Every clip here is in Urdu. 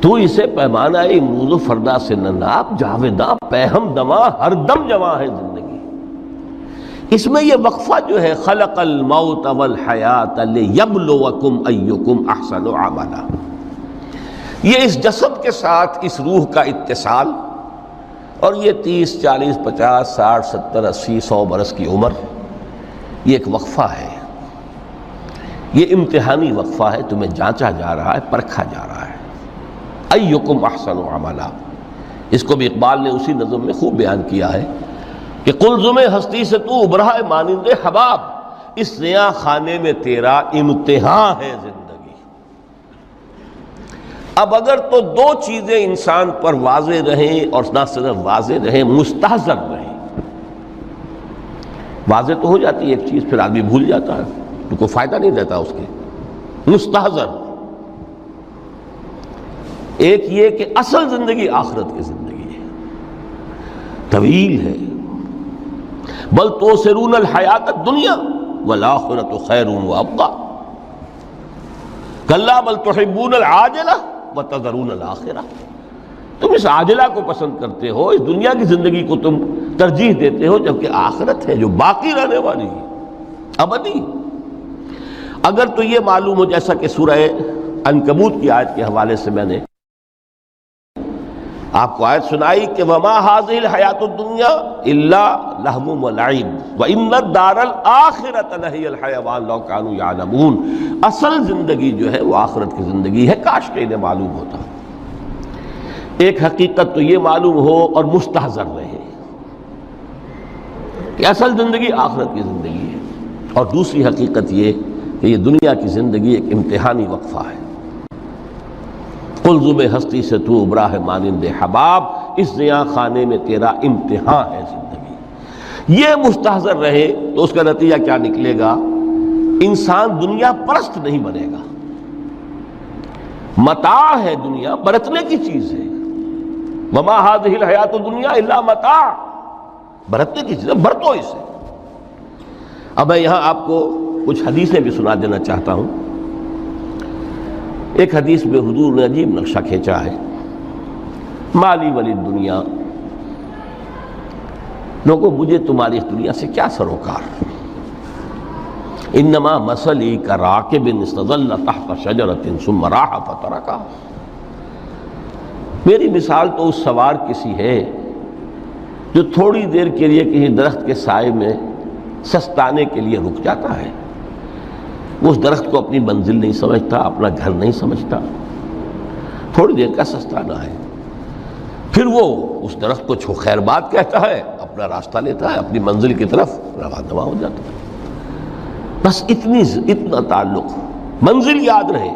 تو اسے پیمانہ امروز و فردا سے نہ ناپ، جاویداں پہم دماں ہر دم جواں ہے زندگی۔ اس میں یہ وقفہ جو ہے خلق الموت والحیات لیبلوکم ایکم احسن عملا، یہ اس جسد کے ساتھ اس روح کا اتصال، اور یہ 30 40 50 60 70 80 100 برس کی عمر، یہ ایک وقفہ ہے، یہ امتحانی وقفہ ہے، تمہیں جانچا جا رہا ہے، پرکھا جا رہا ہے۔ ایکم احسن عملا، اس کو بھی اقبال نے اسی نظم میں خوب بیان کیا ہے کہ قلزم ہستی سے تو ابھرا ہے مانند حباب، اس نیا خانے میں تیرا امتحان ہے زندگی۔ اب اگر تو دو چیزیں انسان پر واضح رہیں، اور نہ صرف واضح رہیں، مستحضر رہیں۔ واضح تو ہو جاتی ہے ایک چیز، پھر آدمی بھول جاتا ہے تو کوئی فائدہ نہیں دیتا اس کے۔ مستحضر ایک یہ کہ اصل زندگی آخرت کی زندگی ہے، طویل ہے۔ بل توسرون الحیات الدنیا والآخرۃ خیر وابقیٰ، کلا بل تحبون العاجلہ وتذرون الآخرہ، تم اس عاجلہ کو پسند کرتے ہو، اس دنیا کی زندگی کو تم ترجیح دیتے ہو، جبکہ آخرت ہے جو باقی رہنے والی ہے، ابدی۔ اگر تو یہ معلوم ہو، جیسا کہ سورہ عنکبوت کی آیت کے حوالے سے میں نے آپ کو آیت سنائی کہ وَمَا هَذِهِ الْحَيَاةُ الدُّنْيَا إِلَّا لَهْوٌ وَلَعِبٌ وَإِنَّ الدَّارَ الْآخِرَةَ لَهِيَ الْحَيَوَانُ لَوْ كَانُوا يَعْلَمُونَ، اصل زندگی جو ہے وہ آخرت کی زندگی ہے، کاش کہ انہیں معلوم ہوتا۔ ایک حقیقت تو یہ معلوم ہو اور مستحضر رہے کہ اصل زندگی آخرت کی زندگی ہے، اور دوسری حقیقت یہ کہ یہ دنیا کی زندگی ایک امتحانی وقفہ ہے۔ قلزم ہستی سے تو ابھرا ہے مانند حباب، اس نیا خانے میں تیرا امتحان ہے زندگی۔ یہ مستحضر رہے تو اس کا نتیجہ کیا نکلے گا؟ انسان دنیا پرست نہیں بنے گا۔ متاع ہے دنیا، برتنے کی چیز ہے۔ وما هذه الحیاۃ الدنیا الا متاع، برتنے کی چیز ہے، برتو اسے۔ اب میں یہاں آپ کو کچھ حدیثیں بھی سنا دینا چاہتا ہوں۔ ایک حدیث میں حضور نے عجیب نقشہ کھینچا ہے، مالی ولی دنیا، لوگوں مجھے تمہاری اس دنیا سے کیا سروکار، انما مثلی کراکب استظل تحت شجرۃ ثم راح فترکھا، میری مثال تو اس سوار کسی ہے جو تھوڑی دیر کے لیے کسی درخت کے سائے میں سستانے کے لیے رک جاتا ہے۔ وہ اس درخت کو اپنی منزل نہیں سمجھتا، اپنا گھر نہیں سمجھتا، تھوڑی دیر کا سستانا ہے، پھر وہ اس درخت کو خیر بات کہتا ہے، اپنا راستہ لیتا ہے، اپنی منزل کی طرف رواں ہو جاتا ہے۔ بس اتنا تعلق، منزل یاد رہے۔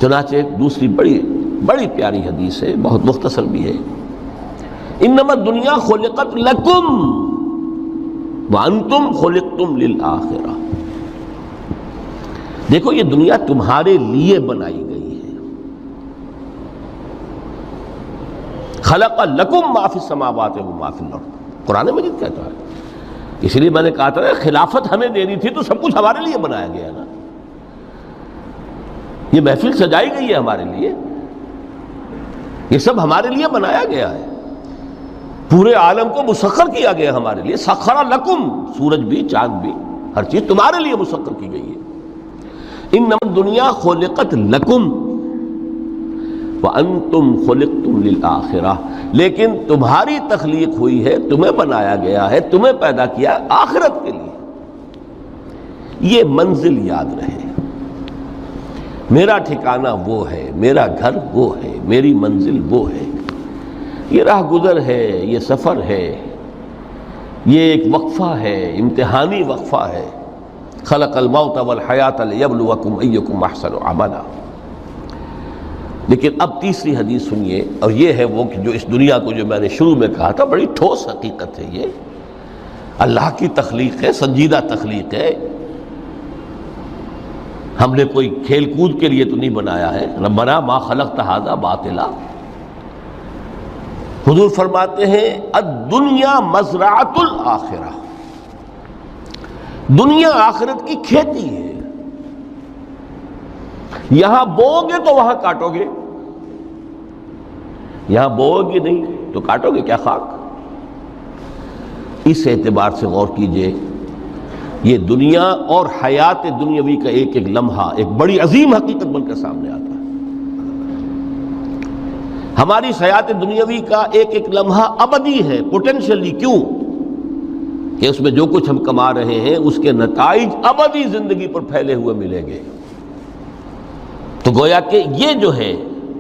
چنانچہ ایک دوسری بڑی پیاری حدیث ہے، بہت مختصر بھی ہے، انما الدنیا خلقت لکم وانتم خلقتم للآخرہ، دیکھو یہ دنیا تمہارے لیے بنائی گئی ہے۔ خلق لکم ما فی السماوات و ما فی الارض، قرآن مجید کہتا ہے۔ اس لیے میں نے کہا تھا خلافت ہمیں دینی تھی تو سب کچھ ہمارے لیے بنایا گیا نا، یہ محفل سجائی گئی ہے ہمارے لیے، یہ سب ہمارے لیے بنایا گیا ہے، پورے عالم کو مسخر کیا گیا ہمارے لیے۔ سخر لکم، سورج بھی چاند بھی ہر چیز تمہارے لیے مسخر کی گئی ہے۔ انما الدنیا خلقت لکم وانتم خلقتم للآخرہ، لیکن تمہاری تخلیق ہوئی ہے، تمہیں بنایا گیا ہے، تمہیں پیدا کیا آخرت کے لیے۔ یہ منزل یاد رہے، میرا ٹھکانہ وہ ہے، میرا گھر وہ ہے، میری منزل وہ ہے، یہ راہ گزر ہے، یہ سفر ہے، یہ ایک وقفہ ہے، امتحانی وقفہ ہے۔ خلق الموت والحیات لیبلوکم ایکم احسن عملا۔ لیکن اب تیسری حدیث سنیے، اور یہ ہے وہ کہ جو اس دنیا کو جو میں نے شروع میں کہا تھا بڑی ٹھوس حقیقت ہے، یہ اللہ کی تخلیق ہے، سنجیدہ تخلیق ہے، ہم نے کوئی کھیل کود کے لیے تو نہیں بنایا ہے۔ ربنا ما خلقت ھذا باطلا، حضور فرماتے ہیں الدنیا مزرعۃ الآخرہ، دنیا آخرت کی کھیتی ہے۔ یہاں بوؤ گے تو وہاں کاٹو گے، یہاں بوؤ گے نہیں تو کاٹو گے کیا خاک؟ اس اعتبار سے غور کیجئے، یہ دنیا اور حیات دنیاوی کا ایک ایک لمحہ ایک بڑی عظیم حقیقت بن کر سامنے آتا ہے۔ ہماری حیات دنیاوی کا ایک ایک لمحہ ابدی ہے پوٹینشلی، کیوں کہ اس میں جو کچھ ہم کما رہے ہیں اس کے نتائج ابدی زندگی پر پھیلے ہوئے ملیں گے۔ تو گویا کہ یہ جو ہے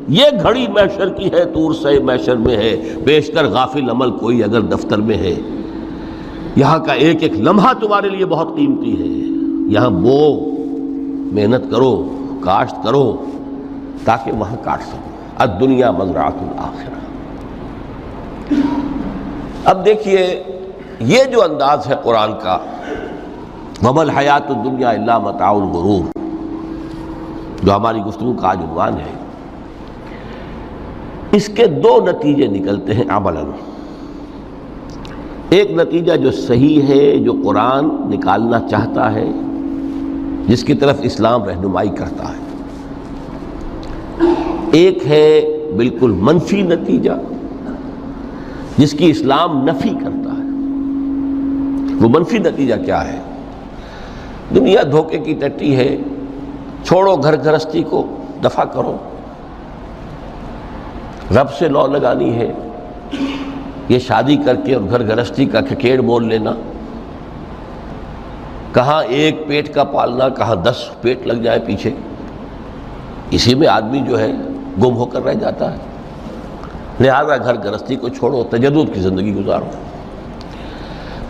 یہ گھڑی محشر کی ہے، طور سے محشر میں ہے، بیشتر غافل عمل کوئی اگر دفتر میں ہے، یہاں کا ایک ایک لمحہ تمہارے لیے بہت قیمتی ہے۔ یہاں بو، محنت کرو، کاشت کرو تاکہ وہاں کاٹ سکو۔ الدنیا مزرعۃ الآخرہ۔ اب دیکھیے یہ جو انداز ہے قرآن کا، وَمَا الْحَيَاةُ الدُّنْيَا إِلَّا مَتَاعُ الْغُرُورِ، جو ہماری گفتگو کا آج عنوان ہے، اس کے دو نتیجے نکلتے ہیں عملاً۔ ایک نتیجہ جو صحیح ہے، جو قرآن نکالنا چاہتا ہے، جس کی طرف اسلام رہنمائی کرتا ہے۔ ایک ہے بالکل منفی نتیجہ جس کی اسلام نفی کرتا ہے۔ وہ منفی نتیجہ کیا ہے؟ دنیا دھوکے کی ٹٹی ہے، چھوڑو گھر گھرستی کو، دفع کرو، رب سے لو لگانی ہے۔ یہ شادی کر کے اور گھر گھرستی کا کھکیڑ مول لینا، کہاں ایک پیٹ کا پالنا، کہاں 10 پیٹ لگ جائے پیچھے، اسی میں آدمی جو ہے گم ہو کر رہ جاتا ہے۔ لہذا گھر گھرستی کو چھوڑو، تجدد کی زندگی گزارو۔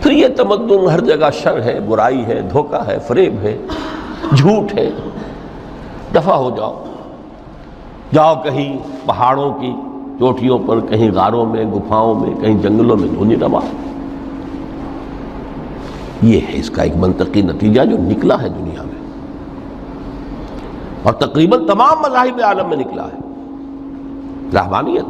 پھر یہ تمدن ہر جگہ شر ہے، برائی ہے، دھوکہ ہے، فریب ہے، جھوٹ ہے، دفع ہو جاؤ، جاؤ کہیں پہاڑوں کی چوٹیوں پر، کہیں غاروں میں، گپھاؤں میں، کہیں جنگلوں میں دھونی روا۔ یہ ہے اس کا ایک منطقی نتیجہ جو نکلا ہے دنیا میں، اور تقریباً تمام مذاہب عالم میں نکلا ہے۔ رہبانیت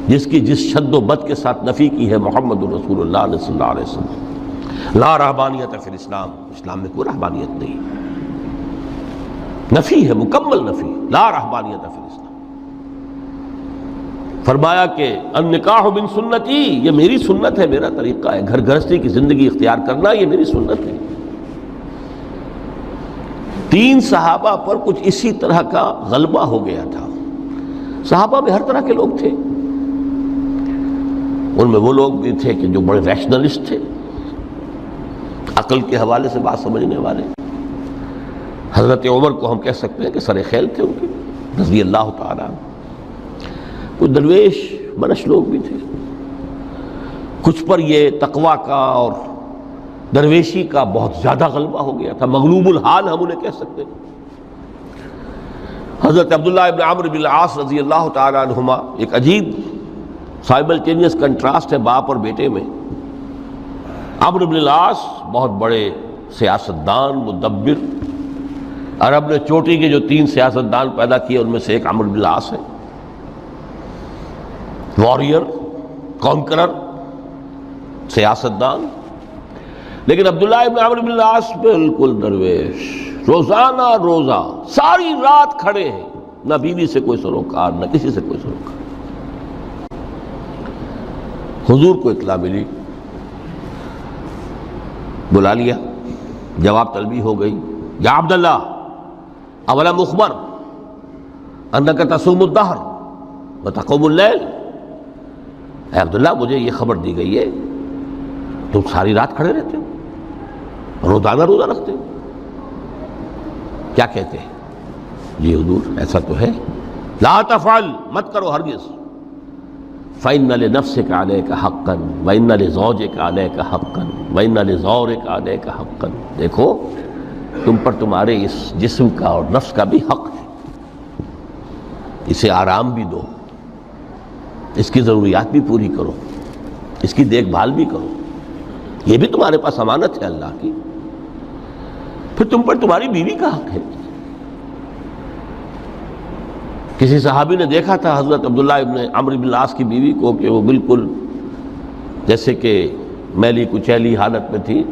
جس کی جس شد و بد کے ساتھ نفی کی ہے محمد رسول اللہ صلی اللہ علیہ وسلم، لا رہبانیت فی الاسلام، اسلام میں کوئی رہبانیت نہیں، نفی ہے، مکمل نفی، لا رہبانیت فی الاسلام۔ فرمایا کہ النکاح من سنتی، یہ میری سنت ہے، میرا طریقہ ہے، گھر گھرستی کی زندگی اختیار کرنا یہ میری سنت ہے۔ 3 صحابہ پر کچھ اسی طرح کا غلبہ ہو گیا تھا۔ صحابہ میں ہر طرح کے لوگ تھے، ان میں وہ لوگ بھی تھے کہ جو بڑے ریشنلسٹ تھے، عقل کے حوالے سے بات سمجھنے والے۔ حضرت عمر کو ہم کہہ سکتے ہیں کہ سر خیل تھے ان کے، رضی اللہ تعالیٰ عنہ۔ کچھ درویش منش لوگ بھی تھے، کچھ پر یہ تقویٰ کا اور درویشی کا بہت زیادہ غلبہ ہو گیا تھا، مغلوب الحال ہم انہیں کہہ سکتے ہیں۔ حضرت عبداللہ ابن عمرو بن العاص رضی اللہ تعالیٰ عنہما، ایک عجیب سائملٹینیس کنٹراسٹ ہے باپ اور بیٹے میں۔ عمرو بن العاص بہت بڑے سیاستدان، مدبر، عرب نے چوٹی کے جو 3 سیاستدان پیدا کیے ان میں سے ایک عمرو بن العاص ہے، واریر، کانکرر، سیاستدان۔ لیکن عبداللہ ابن عمرو بن العاص بالکل درویش، روزانہ روزہ ساری رات کھڑے ہیں، نہ بیوی سے کوئی سروکار، نہ کسی سے کوئی سروکار۔ حضور کو اطلاع ملی، بلا لیا، جواب طلبی ہو گئی، یا عبداللہ اولم اخبر انک تصوم الدہر وتقوم اللیل، اے عبداللہ مجھے یہ خبر دی گئی ہے تم ساری رات کھڑے رہتے ہو، روزانہ روزہ رکھتے ہو، کیا کہتے ہیں؟ جی حضور ایسا تو ہے۔ لا تفعل، مت کرو ہرگز۔ فإن لنفسك عليك حقا وإن لزوجك عليك حقا وإن لزورك عليك حقا، دیکھو تم پر تمہارے اس جسم کا اور نفس کا بھی حق ہے، اسے آرام بھی دو، اس کی ضروریات بھی پوری کرو، اس کی دیکھ بھال بھی کرو، یہ بھی تمہارے پاس امانت ہے اللہ کی۔ پھر تم پر تمہاری بیوی کا حق ہے۔ کسی صحابی نے دیکھا تھا حضرت عبداللہ ابن عمرو بن العاص کی بیوی کو کہ وہ بالکل جیسے کہ میلی کچیلی حالت میں تھی۔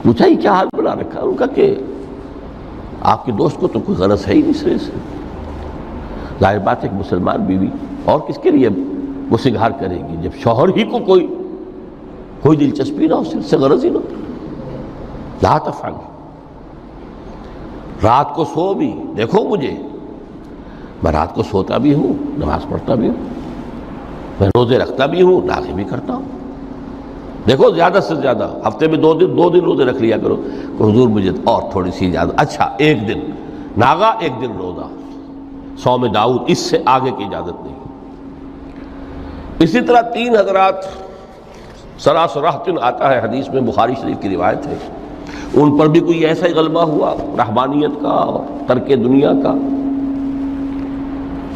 پوچھا یہ کیا حال بنا رکھا؟ ان کا کہ آپ کے دوست کو تو کوئی غرض ہے ہی نہیں سرے سے. ظاہر بات ہے کہ مسلمان بیوی اور کس کے لیے وہ سنگھار کرے گی جب شوہر ہی کو کوئی دلچسپی نہ ہو، اس سے غرض ہی نہ ہو. لا تفعل. رات کو سو بھی دیکھو مجھے، میں رات کو سوتا بھی ہوں، نماز پڑھتا بھی ہوں، میں روزے رکھتا بھی ہوں، ناغے بھی کرتا ہوں. دیکھو زیادہ سے زیادہ ہفتے میں دو دن روزے رکھ لیا کرو کہ حضور مجھے اور تھوڑی سی اجازت. اچھا ایک دن ناغا، ایک دن روزہ، صوم داؤد، اس سے آگے کی اجازت نہیں. اسی طرح 3 حضرات سراسراہت آتا ہے حدیث میں، بخاری شریف کی روایت ہے، ان پر بھی کوئی ایسا ہی غلبہ ہوا رحمانیت کا اور ترک دنیا کا.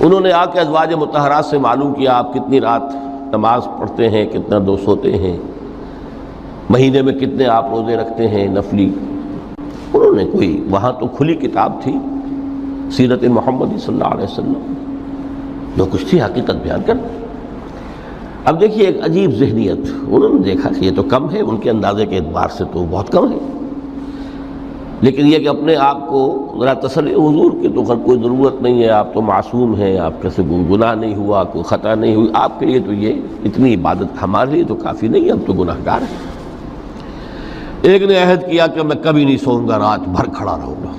انہوں نے آ کے ازواج مطہرات سے معلوم کیا آپ کتنی رات نماز پڑھتے ہیں، کتنا دو سوتے ہیں، مہینے میں کتنے آپ روزے رکھتے ہیں نفلی. انہوں نے کوئی وہاں تو کھلی کتاب تھی سیرت محمدی صلی اللہ علیہ وسلم، جو کچھ تھی حقیقت بیان کر. اب دیکھیے ایک عجیب ذہنیت، انہوں نے دیکھا کہ یہ تو کم ہے، ان کے اندازے کے اعتبار سے تو بہت کم ہے، لیکن یہ کہ اپنے آپ کو ذرا تسلی، حضور کی تو کوئی ضرورت نہیں ہے، آپ تو معصوم ہیں، آپ کیسے کوئی گناہ نہیں ہوا، کوئی خطا نہیں ہوئی، آپ کے لیے تو یہ اتنی عبادت ہمارے لیے تو کافی نہیں ہے، ہم تو گناہ گار ہیں. ایک نے عہد کیا کہ میں کبھی نہیں سوؤں گا، رات بھر کھڑا رہوں گا.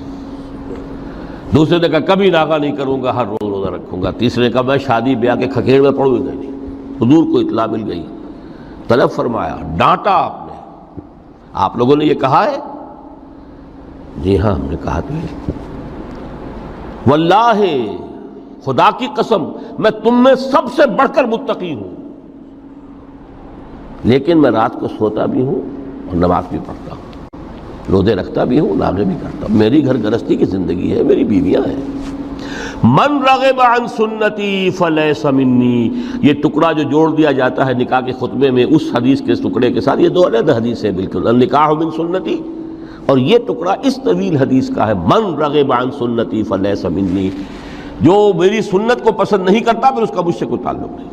دوسرے نے کہا کبھی ناغا نہیں کروں گا، ہر روز روزہ رکھوں گا. تیسرے نے کہا میں شادی بیاہ کے کھکیڑ میں پڑوں گا نہیں. حضور کو اطلاع مل گئی، طلب فرمایا، ڈانٹا آپ نے، آپ لوگوں نے یہ کہا ہے؟ جی ہاں ہم نے کہا تو ہے. واللہ، خدا کی قسم، میں تم میں سب سے بڑھ کر متقی ہوں، لیکن میں رات کو سوتا بھی ہوں اور نماز بھی پڑھتا ہوں، روزے رکھتا بھی ہوں، ناغے بھی کرتا ہوں. میری گھر گرستی کی زندگی ہے، میری بیویاں ہیں. من رغب عن سنتی فلیس منی، یہ ٹکڑا جو جوڑ دیا جاتا ہے نکاح کے خطبے میں اس حدیث کے ٹکڑے کے ساتھ، یہ 2 علیحدہ حدیث ہے بالکل. النکاح من سنتی، اور یہ ٹکڑا اس طویل حدیث کا ہے، من رغب عن سنتی فلیس منی، جو میری سنت کو پسند نہیں کرتا پھر اس کا مجھ سے کوئی تعلق نہیں.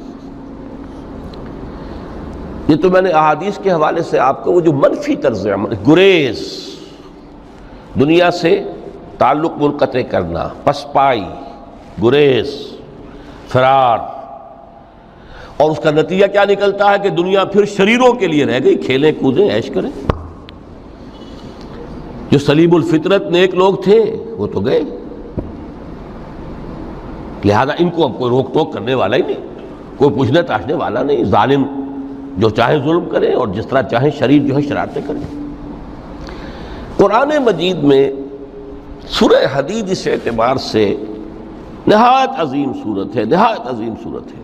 یہ تو میں نے احادیث کے حوالے سے آپ کو وہ جو منفی طرز عمل، گریز، دنیا سے تعلق منقطع کرنا، پسپائی، گریز، فرار، اور اس کا نتیجہ کیا نکلتا ہے کہ دنیا پھر شریروں کے لیے رہ گئی، کھیلیں کودیں عیش کریں. جو سلیم الفطرت نیک لوگ تھے وہ تو گئے، لہذا ان کو اب کوئی روک ٹوک کرنے والا ہی نہیں، کوئی پوچھنے تاشنے والا نہیں. ظالم جو چاہے ظلم کرے اور جس طرح چاہے شریر جو ہے شرارتیں کرے. قرآن مجید میں سورہ حدید اس اعتبار سے نہایت عظیم صورت ہے، نہایت عظیم صورت ہے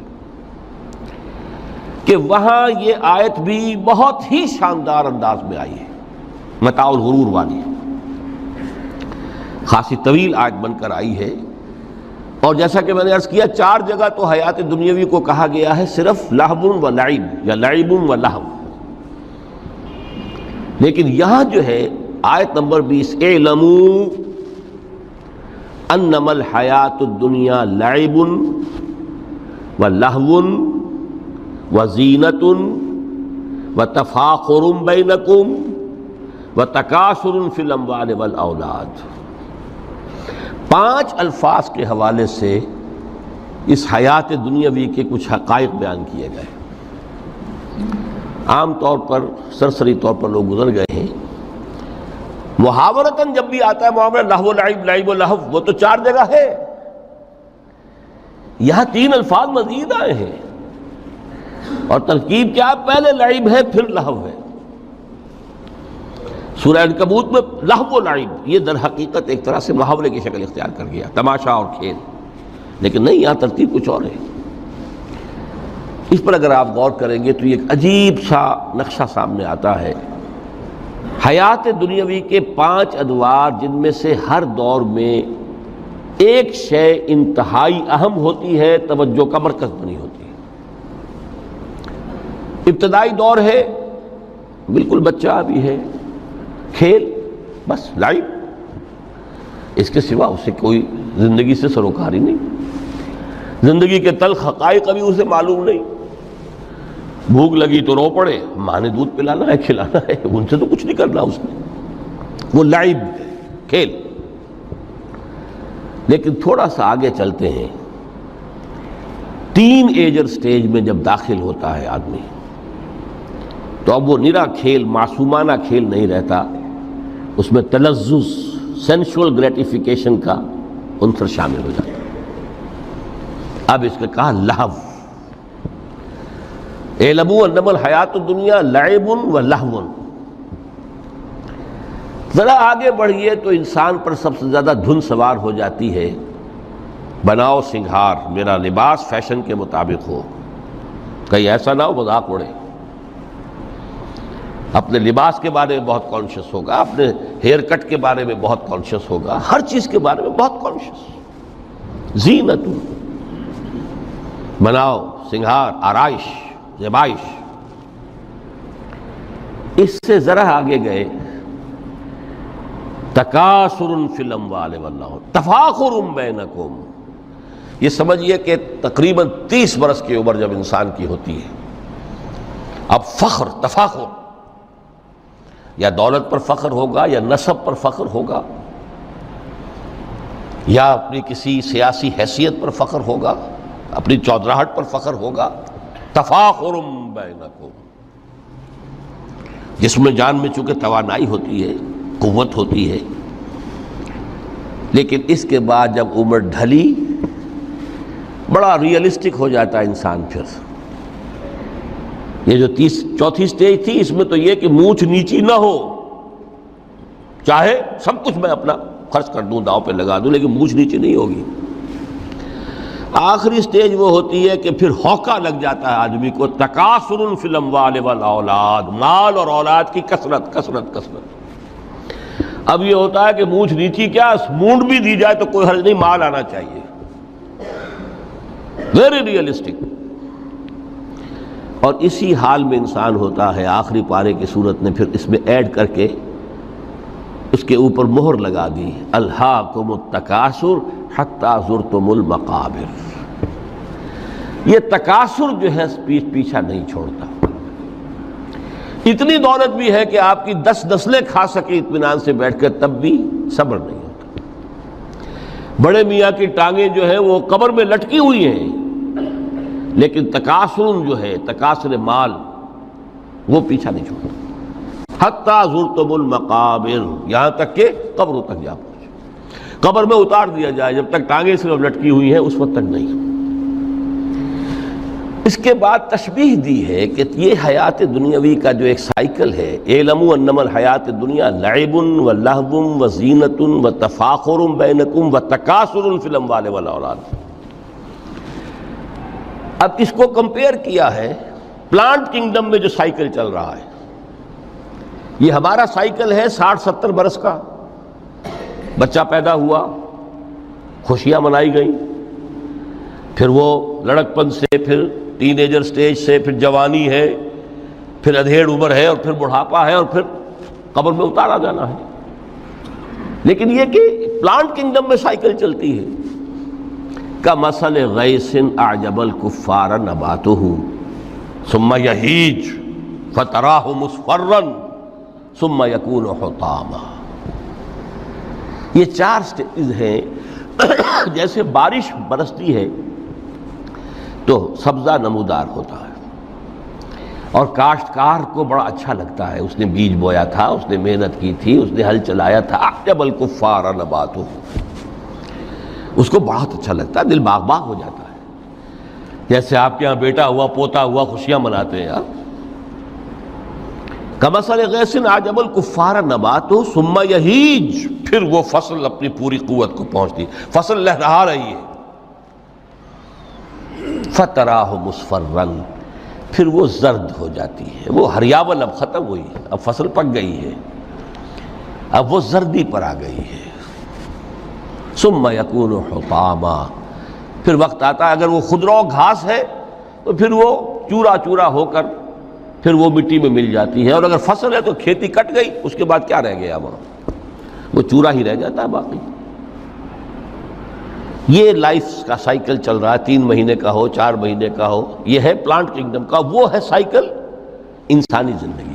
کہ وہاں یہ آیت بھی بہت ہی شاندار انداز میں آئی ہے، متاع الغرور والی، خاصی طویل آیت بن کر آئی ہے. اور جیسا کہ میں نے عرض کیا 4 جگہ تو حیات دنیاوی کو کہا گیا ہے صرف لہو و لعب یا لعب و لہو، لیکن یہاں جو ہے آیت نمبر 20، اعلموا انما الحیات الدنیا لعب و لہو و زینت و تفاخر بینکم و تکاثر فی الاموال والاولاد. 5 الفاظ کے حوالے سے اس حیات دنیاوی کے کچھ حقائق بیان کیے گئے. عام طور پر سرسری طور پر لوگ گزر گئے ہیں. محاورتاً جب بھی آتا ہے معاملہ لہو و لعب، لعب و لہو، وہ تو 4 جگہ ہے، یہاں 3 الفاظ مزید آئے ہیں، اور ترکیب کیا؟ پہلے لعب ہے پھر لہو ہے. سورہ عنکبوت میں لہو و لعب یہ در حقیقت ایک طرح سے محاورے کی شکل اختیار کر گیا، تماشا اور کھیل، لیکن نہیں، یہاں ترتیب کچھ اور ہے. اس پر اگر آپ غور کریں گے تو یہ ایک عجیب سا نقشہ سامنے آتا ہے. حیات دنیاوی کے 5 ادوار، جن میں سے ہر دور میں ایک شے انتہائی اہم ہوتی ہے، توجہ کا مرکز بنی ہوتی ہے. ابتدائی دور ہے، بالکل بچہ بھی ہے، کھیل، بس لعب، اس کے سوا اسے کوئی زندگی سے سروکاری نہیں، زندگی کے تلخ حقائق ابھی اسے معلوم نہیں. بھوک لگی تو رو پڑے، ماں نے دودھ پلانا ہے، کھلانا ہے، ان سے تو کچھ نہیں کرنا اس نے، وہ لعب، کھیل. لیکن تھوڑا سا آگے چلتے ہیں، ٹین ایجر سٹیج میں جب داخل ہوتا ہے آدمی تو اب وہ نرا کھیل، معصومانہ کھیل نہیں رہتا، اس میں تلذذ، سینشول گریٹیفیکیشن کا عنصر شامل ہو جاتا ہے۔ اب اس کا کہا لہو، اعلموا انما الحیات الدنیا لعب و لہو۔ ذرا آگے بڑھیے تو انسان پر سب سے زیادہ دھن سوار ہو جاتی ہے، بناؤ سنگھار، میرا لباس فیشن کے مطابق ہو، کہیں ایسا نہ ہو مذاق اڑے۔ اپنے لباس کے بارے میں بہت کانشیس ہوگا، اپنے ہیئر کٹ کے بارے میں بہت کانشیس ہوگا، ہر چیز کے بارے میں بہت کانشیس۔ زینت، بناؤ سنگھار، آرائش، زیبائش۔ اس سے ذرا آگے گئے، تکاثر فی الاموال والاولاد، تفاخر بینکم۔ یہ سمجھیے کہ تقریباً 30 برس کی عمر جب انسان کی ہوتی ہے، اب فخر، تفاخر، یا دولت پر فخر ہوگا، یا نسب پر فخر ہوگا، یا اپنی کسی سیاسی حیثیت پر فخر ہوگا، اپنی چودراہٹ پر فخر ہوگا۔ تفاخر بینکم، جس میں جان میں چونکہ توانائی ہوتی ہے، قوت ہوتی ہے، لیکن اس کے بعد جب عمر ڈھلی بڑا ریئلسٹک ہو جاتا ہے انسان۔ پھر یہ جو چوتھی سٹیج تھی، اس میں تو یہ کہ مونچھ نیچی نہ ہو، چاہے سب کچھ میں اپنا خرچ کر دوں، داؤ پہ لگا دوں، لیکن مونچھ نیچی نہیں ہوگی۔ آخری سٹیج وہ ہوتی ہے کہ پھر ہوکا لگ جاتا ہے آدمی کو، تکاثر فی الاموال والاولاد، مال اور اولاد کی کثرت کثرت کثرت۔ اب یہ ہوتا ہے کہ مونچھ نیچی کیا، مونڈ بھی دی جائے تو کوئی حرج نہیں، مال آنا چاہیے، ویری ریئلسٹک۔ اور اسی حال میں انسان ہوتا ہے۔ آخری پارے کی صورت نے پھر اس میں ایڈ کر کے اس کے اوپر مہر لگا دی، الہاکم التکاثر حتی زرتم المقابر۔ یہ تکاثر جو ہے پیچھا نہیں چھوڑتا۔ اتنی دولت بھی ہے کہ آپ کی 10 نسلیں کھا سکے اطمینان سے بیٹھ کر، تب بھی صبر نہیں ہوتا۔ بڑے میاں کی ٹانگیں جو ہیں وہ قبر میں لٹکی ہوئی ہیں، لیکن تکاثر جو ہے، تکاثر مال، وہ پیچھا نہیں چھوڑتا۔ حتی زرتم المقابر، یہاں تک کہ قبروں تک جا پہنچے، قبر میں اتار دیا جائے، جب تک ٹانگیں صرف لٹکی ہوئی ہیں اس وقت تک نہیں۔ اس کے بعد تشبیہ دی ہے کہ یہ حیات دنیاوی کا جو ایک سائیکل ہے، اعلموا انما الحیات الدنیا لعب و لہو و زینت و تفاخر بینکم و تکاثر فی الاموال والاولاد۔ اب اس کو کمپیئر کیا ہے پلانٹ کنگڈم میں جو سائیکل چل رہا ہے۔ یہ ہمارا سائیکل ہے 60-70 برس کا، بچہ پیدا ہوا، خوشیاں منائی گئیں، پھر وہ لڑکپن سے، پھر ٹین ایجر سٹیج سے، پھر جوانی ہے، پھر ادھیڑ عمر ہے، اور پھر بڑھاپا ہے، اور پھر قبر میں اتارا جانا ہے۔ لیکن یہ کہ پلانٹ کنگڈم میں سائیکل چلتی ہے، کمثل غیث اعجب الکفار نباتہ ثم یہیج فتراہ مصفرا ثم یکون حطاما۔ یہ 4 سٹیج ہیں۔ جیسے بارش برستی ہے تو سبزہ نمودار ہوتا ہے، اور کاشتکار کو بڑا اچھا لگتا ہے، اس نے بیج بویا تھا، اس نے محنت کی تھی، اس نے ہل چلایا تھا، اعجب الکفار نباتہ، اس کو بہت اچھا لگتا ہے، دل باغ باغ ہو جاتا ہے۔ جیسے آپ کے ہاں بیٹا ہوا، پوتا ہوا، خوشیاں مناتے ہیں آپ۔ کمثل غیث اعجب الکفار نباتہ ثم یہیج، پھر وہ فصل اپنی پوری قوت کو پہنچتی، فصل لہرا رہی ہے، فتراہ مصفرا، پھر وہ زرد ہو جاتی ہے، وہ ہریاول اب ختم ہوئی، اب فصل پک گئی ہے، اب وہ زردی پر آ گئی ہے۔ ثم یکون حطاما، پھر وقت آتا ہے، اگر وہ خضرو گھاس ہے تو پھر وہ چورا چورا ہو کر پھر وہ مٹی میں مل جاتی ہے، اور اگر فصل ہے تو کھیتی کٹ گئی، اس کے بعد کیا رہ گیا وہاں، وہ چورا ہی رہ جاتا ہے باقی۔ یہ لائف کا سائیکل چل رہا ہے، 3 مہینے کا ہو، 4 مہینے کا ہو، یہ ہے پلانٹ کنگڈم کا، وہ ہے سائیکل انسانی زندگی۔